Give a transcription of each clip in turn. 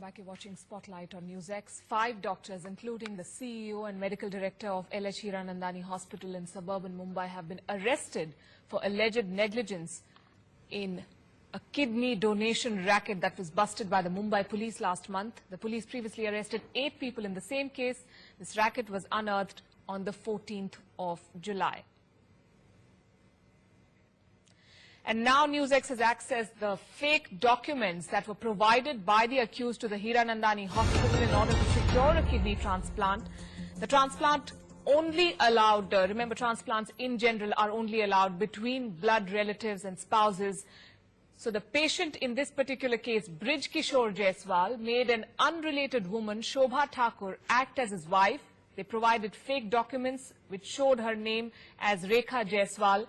back. You're watching Spotlight on NewsX. 5 doctors, including the CEO and medical director of LH Hiranandani Hospital in suburban Mumbai, have been arrested for alleged negligence in a kidney donation racket that was busted by the Mumbai police last month. The police previously arrested 8 people in the same case. This racket was unearthed on the 14th of July. And now NewsX has accessed the fake documents that were provided by the accused to the Hiranandani Hospital in order to secure a kidney transplant. The transplant only allowed, remember transplants in general are only allowed between blood relatives and spouses. So the patient in this particular case, Brij Kishore Jaiswal, made an unrelated woman, Shobha Thakur, act as his wife. They provided fake documents which showed her name as Rekha Jaiswal.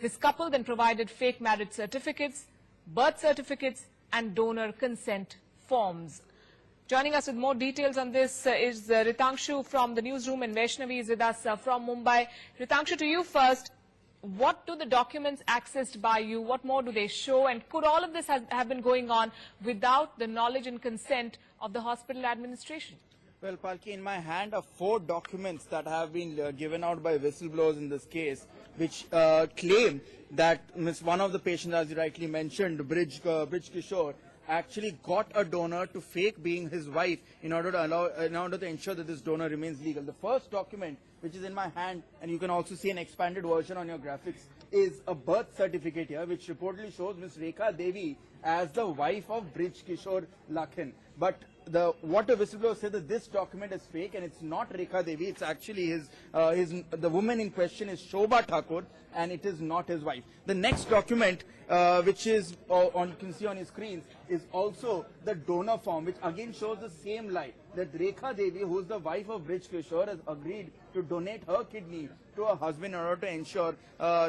This couple then provided fake marriage certificates, birth certificates and donor consent forms. Joining us with more details on this is Ritangshu from the newsroom, and Vaishnavi is with us from Mumbai. Ritangshu, to you first. What do the documents accessed by you, what more do they show, and could all of this have been going on without the knowledge and consent of the hospital administration? Well, Palki, in my hand are 4 documents that have been given out by whistleblowers in this case, which claim that one of the patients, as you rightly mentioned, Brij Kishore, actually got a donor to fake being his wife in order to ensure that this donor remains legal. The first document, which is in my hand, and you can also see an expanded version on your graphics, is a birth certificate here, which reportedly shows Ms. Rekha Devi as the wife of Brij Kishore Lakhan. But what the whistleblower said that this document is fake and it's not Rekha Devi, it's actually the woman in question is Shobha Thakur, and it is not his wife. The next document, which is you can see on your screens, is also the donor form, which again shows the same lie, that Rekha Devi, who is the wife of Brij Kishore, has agreed to donate her kidney to her husband in order to ensure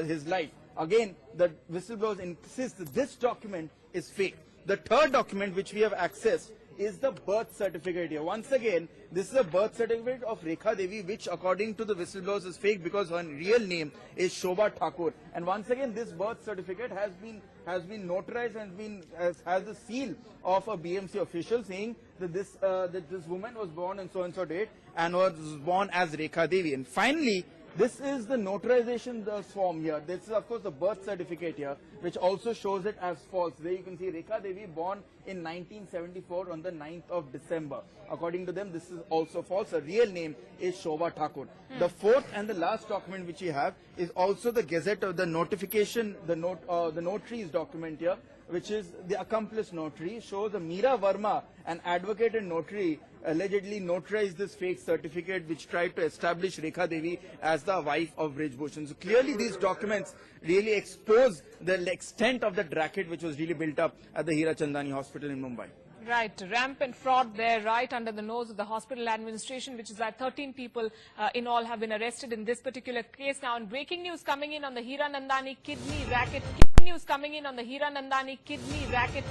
his life. Again, the whistleblowers insist that this document is fake. The third document which we have accessed is the birth certificate here. Once again, this is a birth certificate of Rekha Devi, which according to the whistleblowers is fake because her real name is Shobha Thakur. And once again, this birth certificate has been notarized and has the seal of a BMC official saying that this woman was born on so-and-so date and was born as Rekha Devi. And finally, this is the notarization form here. This is, of course, the birth certificate here, which also shows it as false. There you can see Rekha Devi born in 1974 on the 9th of December. According to them, this is also false. Her real name is Shobha Thakur. The fourth and the last document which we have is also the Gazette of the notification, the notary's document here, which is the accomplice notary, shows a Meera Verma, an advocate and notary, allegedly notarized this fake certificate which tried to establish Rekha Devi as the wife of Brij Bhushan. So clearly these documents really expose the extent of the racket which was really built up at the Hiranandani Hospital in Mumbai. Right, rampant fraud there right under the nose of the hospital administration, which is that 13 people in all have been arrested in this particular case. Now, in breaking news coming in on the Hiranandani kidney racket,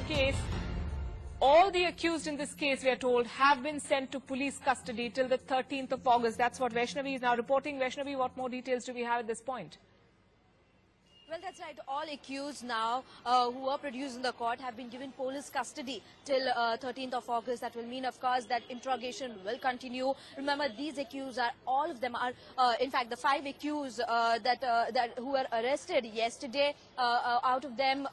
case, all the accused in this case, we are told, have been sent to police custody till the 13th of August. That's what Vaishnavi is now reporting. Vaishnavi, what more details do we have at this point? Well, that's right. All accused now who were produced in the court have been given police custody till 13th of August. That will mean, of course, that interrogation will continue. Remember, these accused are, all of them are, in fact, the 5 accused who were arrested yesterday. Out of them,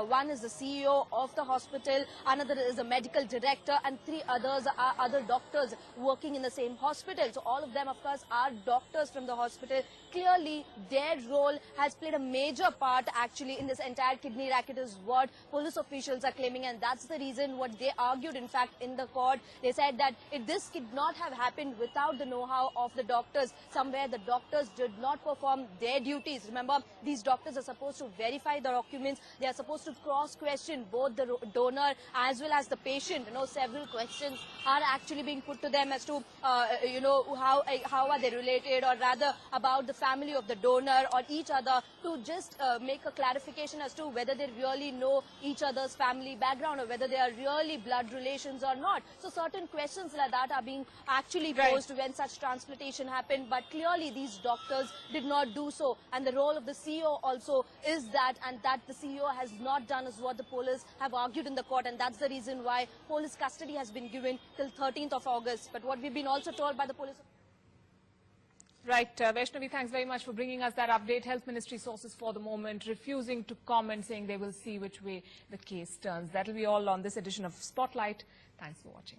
one is the CEO of the hospital, another is the medical director, and 3 others are other doctors working in the same hospital. So all of them, of course, are doctors from the hospital. Clearly, their role has played a major part actually in this entire kidney racket is what police officials are claiming, and that's the reason what they argued in fact in the court. They said that this could not have happened without the know-how of the doctors. Somewhere the doctors did not perform their duties. Remember, these doctors are supposed to verify the documents. They are supposed to cross-question both the donor as well as the patient. Several questions are actually being put to them as to how are they related, or rather about the family of the donor or each other, to just just make a clarification as to whether they really know each other's family background or whether they are really blood relations or not. So certain questions like that are being actually posed when such transplantation happened, but clearly these doctors did not do so, and the role of the CEO also is that, and that the CEO has not done is what the police have argued in the court, and that's the reason why police custody has been given till 13th of August. But what we've been also told by the police... Right, Vaishnavi, thanks very much for bringing us that update. Health Ministry sources for the moment refusing to comment, saying they will see which way the case turns. That will be all on this edition of Spotlight. Thanks for watching.